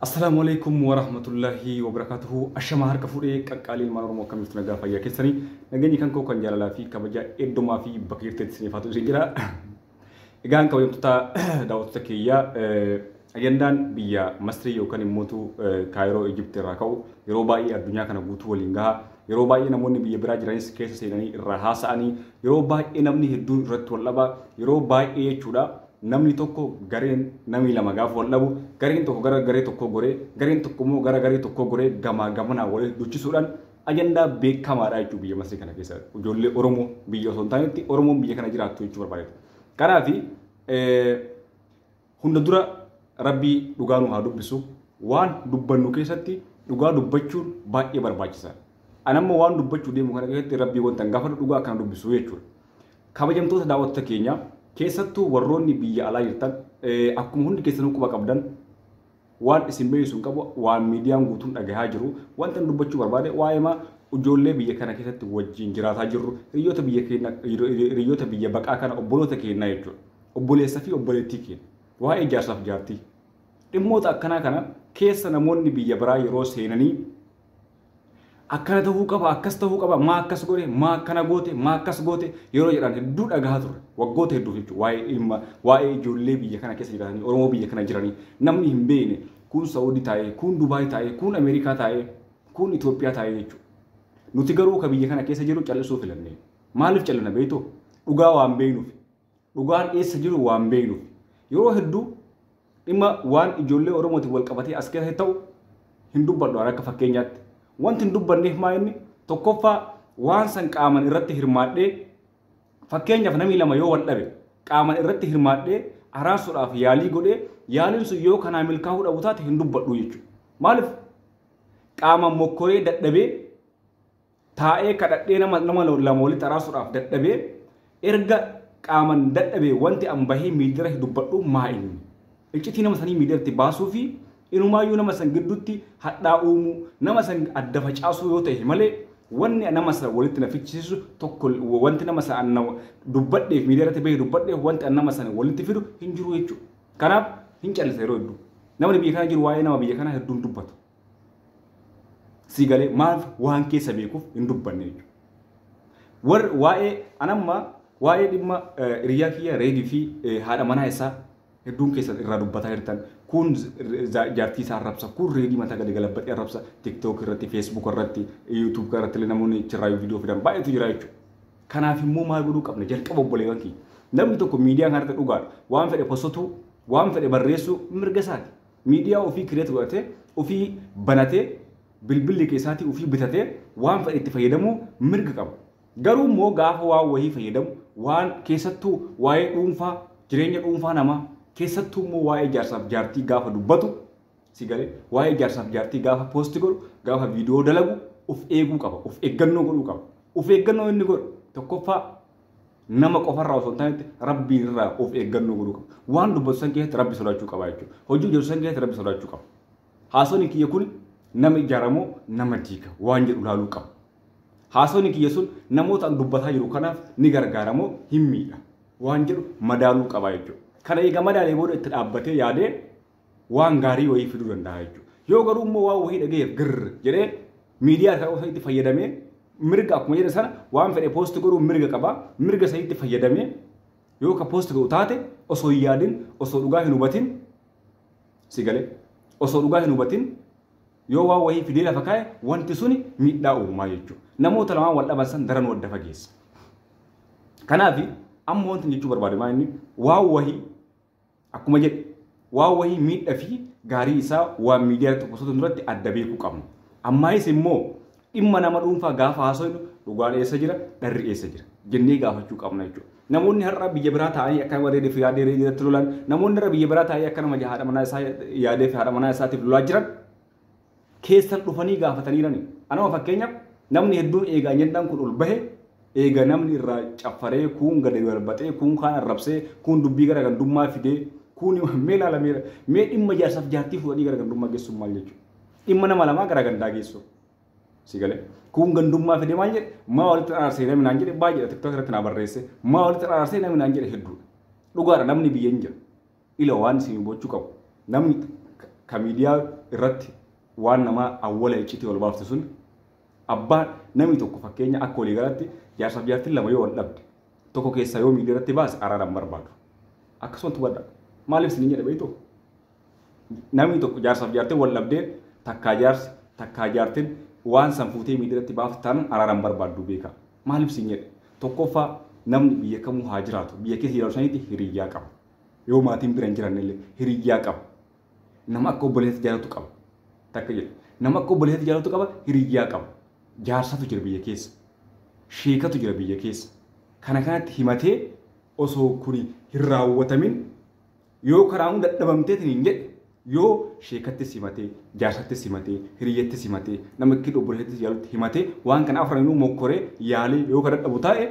Assalamualaikum warahmatullahi wabarakatuh. Ashama harka fuudhee qaqqaalii ilmaan Oromoo akkamitti nagaa fayyaa keessanii nageenyi kan koo kan jaalalaa fi kabaja heddumaa fi bakka jirtetti isiniif isin jira. Egaan kabajamtoota daawwattoota kiyyaa ajandaan biyya Masrii yookaan immoo Kaayiroo Ijipti irraa ka'u yeroo baay'ee addunyaa kana guutuu waliin gaha. Yeroo baay'ee namoonni biyya biraa jiranis keessa seenanii irraa haasa'anii yeroo baay'ee namni hedduun irratti wal dhaba yeroo baay'ee jechuudha. Namni tokko gareen namni lama gaafa wal dhabu gareen tokko gara garee tokko goree gareen tokko immoo gara garee tokko goree gamaa gamanaa wal duchisuudhaan ajandaa beekamaadha jechuudha biyya Masrii kana keessa ijoollee Oromoo biyya osoo hin taanetti Oromoon biyya kana jiraattu jechuu barbaadatu. Kanaaf hunda dura Rabbii dhugaa nu haa dubbisu waan dubbannu keessatti dhugaa dubbachuun baay'ee barbaachisaadha. Anamma waan dubbachuu deemu kana keessatti Rabbii wanta gaafatu dhugaa kana dubbisu jechuudha. Kabajamtoota daawwattoota keenyaa keessattuu warroonni biyya alaa jirtan akkuma hundi keessanuu quba qabdan waan isin beeysuun qabu waan miidiyaan guutuun dhagahaa jiru wanta dubbachuu barbaade waa'ee ijoollee biyya kana keessatti wajjin jiraataa jirru hiriyoota biyya baqaa kana obboloota keenyaa jechuudha. Obboleessa fi obboleettii keenya waa'ee ijaarsaaf jaartii dhimmoota akkanaa kana keessa namoonni biyya biraa yeroo seenanii akkana ta'uu qaba akkas ta'uu qaba maa akkas godhe maa akkana goote maa akkas goote yeroo jedhan hedduu dhagahaa turre waggoota hedduu jechuudha waa'ee ijoollee biyya kana keessa jiraatanii Oromoo biyya kana jiranii namni hin beekne kun Saawudii taa'ee kun Dubaay taa'ee kun Ameerikaa taa'ee kun Itoophiyaa taa'ee jechuudha. Nuti garuu ka biyya kana keessa jiru callisuu filannee maaliif callina beektu dhugaa waan beeknuuf dhugaan eessa jiru waan beeknuuf yeroo hedduu dhimma waan ijoollee Oromootiin wal qabatee as keessa ta'u hin dubbadhu akka fakkeenyaatti. Wanti dubbanneef maa inni tokkoffaa waan san qaaman irratti hirmaadhee fakkeenyaaf namni lama yoo wal dhabe qaaman irratti hirmaadhee araarsuudhaaf yaalii godhee yaaliin sun yoo kanaa milkaa'uu dhabu taate hin dubbadhu jechuudha. Maaliif qaaman mokkoree dadhabee taa'ee kadhadhee nama lama walitti araarsuudhaaf dadhabee erga qaaman dadhabee wanti an bahee miidiyaarratti dubbadhu maa inni iccitii nama sanii miidiyaarratti baasuu fi inumaayyuu nama san gidduutti hadhaa uumuu nama san adda facaasuu yoo ta'e malee wanni nama san walitti na fichisiisu tokko wanti nama san dubbadheef miidiyaarratti bahee dubbadheef wanti nama san walitti fidu hin jiru jechuudha. Kanaaf hin callisa yeroo hedduu namni biyya kana jiru waa'ee nama biyya kana hedduun dubbatu. Si galee maaf waan keessa beekuuf hin dubbanne jechuudha. Waa'ee anamma waa'ee dhimma hiriyaa kiyya reedii fi haadha manaa isaa hedduun keessa irraa dubbataa jirtan kun jaartii isaa arrabsa kun reedii mataa gadi galabbadhee arrabsa TikTok irratti Facebook irratti YouTube irratti namoonni cirraa viidiyoo fidan baay'eetu jira jechuudha. Kanaaf immoo maal godhuu qabna jalqaba obboleewwan kiyya namni tokko miidiyaa kanarratti dhugaadha waan fedhe postotuu waan fedhe barreessuu mirga isaati. Miidiyaa ofii kireet godhatee ofii banatee bilbilli keessaatii ofii bitatee waan fedhe itti fayyadamuu mirga qaba. Garuu immoo gaafa waan wayii fayyadamu waan keessattuu waa'ee dhuunfaa jireenya dhuunfaa namaa keessattuu immoo waa'ee ijaarsaaf jaartii gaafa dubbatu si galee waa'ee ijaarsaaf jaartii gaafa poosti godhu gaafa viidiyoo dalagu of eeguu qaba of eeggannoo godhuu qaba of eeggannoo inni godhu tokkoffaa nama qofarraa osoo hin taanetti Rabbiin irraa of eeggannoo godhuu qaba waan dubbatu san keessatti Rabbi sodaachuu qaba jechuudha hojii hojjetu san keessatti Rabbi sodaachuu qaba haasawni kiyya kun nama ijaaramoo nama diiga waan jedhu laaluu qaba haasawni kiyya sun namoota dubbataa jiru kanaaf ni gargaaramoo hin miidha waan jedhu madaaluu qaba jechuudha. Kana eega madaalee booda itti dhaabbatee yaadee waan gaarii wayii fiduu danda'a jechuudha. Yoo garuu immoo waan wayii dhagayeef girr jedhee miidiyaa kana osoo itti fayyadamee mirga akkuma jedhe sana waan fedhe poosti godhuu mirga qaba. Mirga sana itti fayyadamee yoo ka poosti godhu taate osoo hin yaadin osoo dhugaa hin hubatin si galee osoo dhugaa hin hubatin yoo waan wayii fidee lafa kaa'e wanti suni miidhaa uumaa jechuudha. Namoota lamaan wal dhaban san daran wadda fageessa. Kanaaf amma wanti jechuu barbaade maa inni waan wayii akkuma jedhe waan wayii miidhaa fi gaarii isaa waan miidiyaa tokko osoo duratti adda beekuu qabna. Ammaayis immoo dhimma nama dhuunfaa gaafa haasofnu dhugaan eessa jira dharri eessa jira jennee gaafachuu qabna jechuudha. Namoonni har'a biyya biraa taa'anii akka wareedee fi yaadee irratti lolan namoonni har'a biyya biraa taa'anii akka nama haadha manaa isaa yaadee fi haadha manaa isaatiif lolaa jiran keessan dhufanii gaafataniirani. Anama fakkeenyaaf namni hedduun eegaa jennaan kun ol bahe eega namni irraa caffaree kun gadi galbatee kun kaan arrabsee kun dubbii gara gandummaa fidee kun mee ilaalameera mee dhimma ijaarsaaf jaartii fuudhanii gara gandummaa geessuun maal jechuudha. Dhimma nama lamaa gara gandaa geessu si galee kun gandummaa fidee maal jedhe maa walitti araarsee namni naan jedhe baay'eedha TikTok irratti naa barreesse maa walitti araarsee namni naan jedhe hedduudha. Dhugaadha namni biyya hin jira ila waan isin gochuu qabu namni kamiidiyaa irratti waan nama awwala icciti wal baafte sun abbaan namni tokko fakkeenya akka walii galatti jaarsaaf jaartiin lama yoo wal dhabde tokko keessa yoo miidiyaa irratti baase araaraan barbaadu akkasumatti badda maaliif isin jedhe beeytoo namni tokko jaarsaaf jaartiin wal dhabdee takkaa jaartiin waan san fuutee miidiyaa irratti baafte taanaan araaraan barbaaddu beeka maaliif isin jedhe tokkoffaa namni biyya kamuu haa jiraatu biyya keessa jiraatu sanitti hiriyyaa qaba yoo maatiin bira hin jiran illee hiriyyaa qaba nama akka obboleetti jaalatu qaba takka jedhe nama akka obboleetti jaalatu qaba hiriyyaa qaba jaarsatu jira biyya keessa sheekatu jira biyya keessa kana kanatti himatee osoo kuni hin raawwatamin yoo karaa hunda dadhabamteetiin hin jedhe yoo sheekattis himatee jaarsattis himatee hiriyyattis himatee nama akka obboleettis jaalatu himatee waan kana afraninuu mokkoree yaalee yoo ka dadhabu taa'e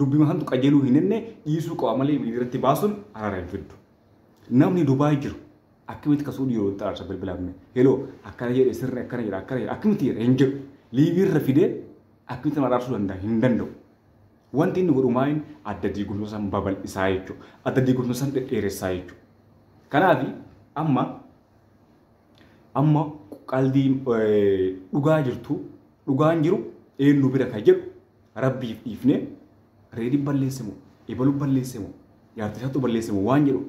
dubbii mahantu qajeeluu hin enne dhiisuu qaba malee miidiyaatti baasuun araara hin fiddu namni Dubaay jiru akkamitti kasuu yeroo xaarsa bilbilaafne heloo akkana jedhe sirri akkana jedha akkamitti jedhe hin jiru liibiirra fidee akkamitti maraarsuu danda'a hin danda'u wanti inni godhu maayin adda diigumsa san babal'isaa jechuudha adda diigumsa san dheeressaa jechuudha kanaaf amma qaldii dhugaa jirtu dhugaan jiru eenyu bira ka jedhu rabbiif dhiifne reedii balleessimu ibalu balleessimu yaartisaatu balleessimu waan jedhu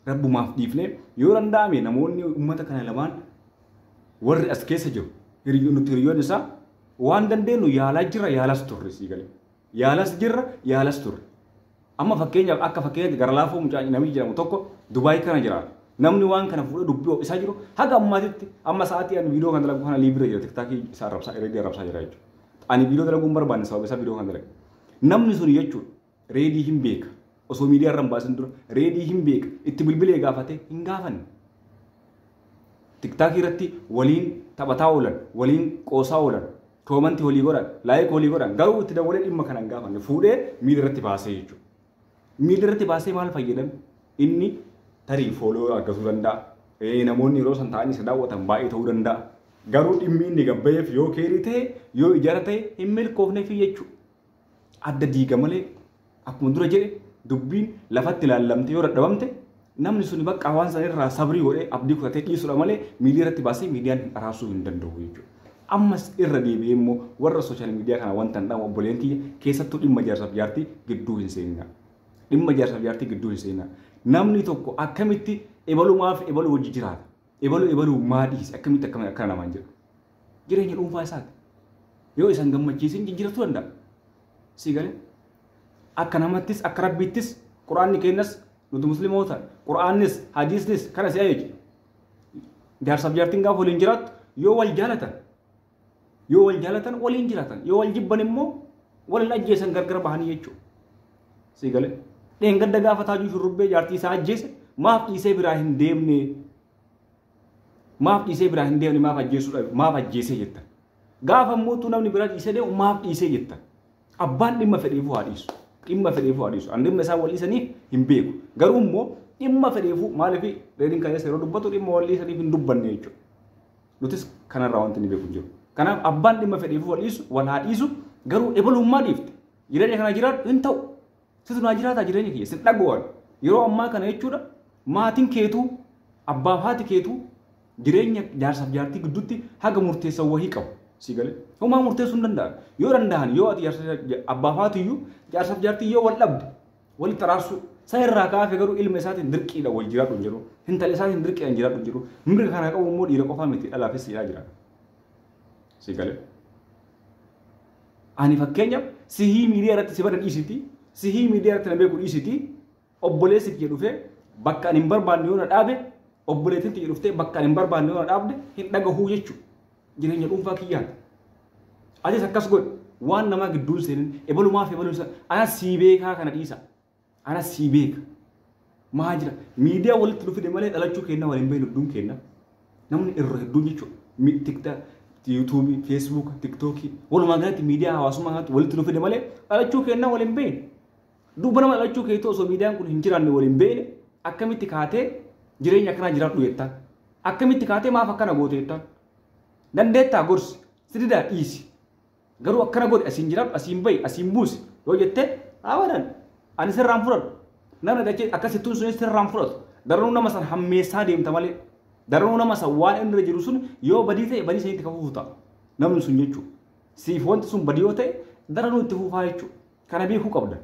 rabbumaaf dhiifne yoo danda'ame namoonni ummata kana lamaan warri as keessa jiru hiriyyoon isaa waan dandeenyu yaalaa jirra yaalas turre sii galee yaalas jirra yaalas turre amma fakkeenyaaf akka fakkeenyaatti gara laafoo mucaa namni jedhamu tokko Dubaay kana jiraata namni waan kana fuudhee dubbii isaa jiru haga ammaatitti amma sa'aatii ani viidiyoo kana dalagu kana liibira jira tiktaakii isaa arrabsaa reedii arrabsaa jira jechuudha ani viidiyoo dalaguun barbaanne sababa isaa viidiyoo kana dalagu namni sun jechuudha reedii hin beeka osoo miidiyaa irra hin baasin dura reedii hin beeka itti bilbilee gaafate hin gaafanne tiktaakii irratti waliin taphataa oolan waliin qoosaa oolan koomantii walii godhan laayik walii godhan garuu itti dabalee dhimma kana hin gaafanne fuudhee miidiyaa irratti baasee jechuudha miidiyaa irratti baasee maal fayyadame inni tarii fooloo argatuu danda'a namoonni yeroo san ta'anii isa daawwatan baay'ee ta'uu danda'a garuu dhimmi inni gabbayeef yoo keerii ta'e yoo ijaara ta'e hin milkoofneef jechuudha adda diiga malee akkuma dura jedhe dubbiin lafatti ilaallamte yoo dadhabamte namni sun bakka waan san irraa sabrii godhee abdii kutatee dhiisudha malee miidiyaa irratti baasee miidiyaan araasuu hin danda'u jechuudha. Ammas irra deebi'ee immoo warra sooshaal miidiyaa kana wanta hin dhabu obboleettii keessattuu dhimma jaarsaaf jaartii gidduu hin seenina. Dhimma jaarsaaf jaartii gidduu hin seenina. Namni tokko akkamitti ebalumaaf ebaluu wajji jiraata. Ebaluu maa dhiise akkamitti akkana namaan jedhu. Jireenya dhuunfaa isaati. Yoo isan gammachiisin jijjiirachuu danda'a. Si galee akka namattis akka rabbiittis quraanni kennas nuti musliimoota quraannis hadiisnis kana si ayeeji. Jaarsaaf jaartiin gaafa waliin jiraattu yoo wal jaalatan waliin jiraatan yoo wal jibban immoo waliin ajjeesan gargar bahanii jechuudha. Si galee dheengadda gaafa taajuu shurrubbee jaartii isaa ajjeese maaf dhiisee biraa hin deemne maaf ajjeesee jettan. Gaafa mootuu namni biraa dhiisee deemu maaf dhiisee jettan. Abbaan dhimma fedheefuu haa dhiisu. Dhimma fedheefuu haa dhiisu. An dhimma isaa wal dhiisaniif hin beeku. Garuu immoo dhimma fedheefuu maaliif reediin kan yeroo dubbatu dhimma wal dhiisaniif hin dubbanne jechuudha. Nutis kanarraa wanti ni beeku jiru. Kanaaf abbaan dhimma fedheefuu wal haa dhiisu garuu ebalummaa dhiifte. Jireenya kana jiraatu hin ta'u. Situ naa jiraataa jireenya kiyya sin dhaggoowwan. Yeroo ammaa kana jechuudha maatiin keetuu abbaaf haati keetuu jireenya jaarsaaf jaartii gidduutti haga murteessan wahii qabu. Si galee homaa murteessuu hin danda'an yoo danda'an yoo ati abbaaf haati iyyuu jaarsaaf jaartii yoo wal dhabde walitti araarsuu san irraa kaafee garuu ilma isaatiin dirqiidha wal jiraatu hin jiru intala isaatiin dirqiidhaan jiraatu hin jiru mirga kana qabu immoo dhiira qofaa miti dhalaafis siidhaa jira. Si galee ani fakkeenyaaf sihii miidiyaa irratti si bada dhiisiti sihii miidiyaa irratti na beeku dhiisiti obboleessi kiyya dhufee bakka ani hin barbaanne yoo na dhaabe obboleettiin kiyya dhuftee bakka ani hin barbaanne yoo na dhaabde hin dhagahuu jechuudha. Jireenya dhuunfaa kiyyaati. Atis akkas godhe waan namaa gidduun seenin ebalumaaf ebaluu isa ana sii beekaa kana dhiisa. Ana sii beeka. Maa jira miidiyaa walitti dhufide malee dhalachuu kenna waliin bahin hedduun kenna. Namni irra hedduun jechuudha. TikTok, YouTube, Facebook, TikTok walumaa galatti miidiyaa hawaasummaa kanatti walitti dhufide malee dhalachuu kenna waliin bahin. Dubba nama dhalachuu keettoo osoo miidiyaan kun hin jiraanne waliin bahin akkamitti kaatee jireenya akkanaa jiraadhu jettaan. Akkamitti kaatee maaf akkana goote jettaan. Dandeettaa gorsi sididaa dhiisi garuu akkana godhe asiin jiraatu asiin bahi asiin buusi yoo jettee abadan ani sirraan fudhadhu namni dachee akkasittuun sunis sirraan fudhatu daranuu nama san hammeessaa deemta malee Daranuu nama san waan inni irra jiru sun yoo badii ta'e badii sanitti kafuufu ta'a. Namni sun jechuudha. Siif wanti sun badii yoo ta'e daranuu itti fufaa jechuudha. Kana beekuu qabda.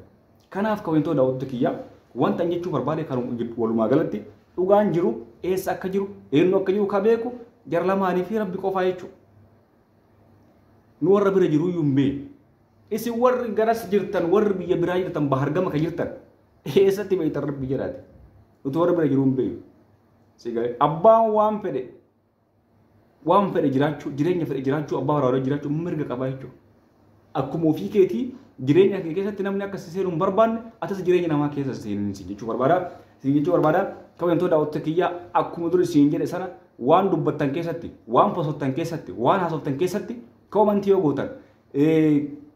Kanaaf kabajamtoota daawwattoota kiyyaa wanta an jechuu barbaade kan walumaa galatti dhugaan jiru eessa akka jiru eenyu akka jiru ka beeku jara lamaanii fi rabbi qofaa jechuudha. Nu warra bira jiru iyyuu hin beekne. Isin warri garas jirtan warri biyya biraa jirtan bahargama ka jirtan eessatti beektan rabbi jedhaati. Nuti warra bira jiru hin beeknu. Sigalee abbaan waan fedhe jiraachuu jireenya fedhe jiraachuu abbaa waraabaa jiraachuu mirga qaba jechuudha. Akkuma ofii keetii jireenya kee keessatti namni akka seenuu hin barbaanne atas jireenya namaa keessa seenuu jechuu barbaada. Jechuu barbaada kabajamtoota daawwattoota kiyyaa akkuma duri siin jedhe sana waan dubbattan keessatti waan posottan keessatti waan haasoftan keessatti koomantii yoo gootan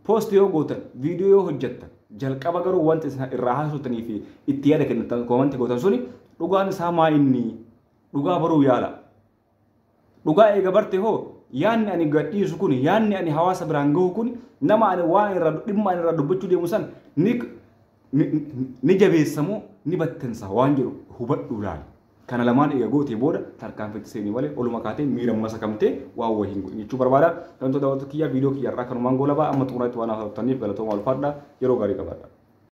poost yoo gootan viidiyoo yoo hojjettan jalqaba garuu wanti irraa haasoftanii fi itti yaada kennitan koomantii gootan suni dhugaan isaa maa inni dhugaa baruu yaala. Dhugaa eega barte hoo yaanni ani gadhiisu kun yaanni ani hawaasa biraan gahu kun nama ani waan irraa dhimma ani irraa dubbachuu deemu san ni jabeessamoo ni battensa waan jedhu hubadhu laali. Kana lamaan eega gootee booda tarkaanfatti seenii malee oluma kaatee miira masa kamtee waan wayii jechuu barbaada. Kabajamtoota daawwattoota kiyyaa viidiyoo kiyya irraa kanumaan goolabaa amma xumuraatti waan haasoftanniif galatooma ulfaadha yeroo gaarii qabaadha.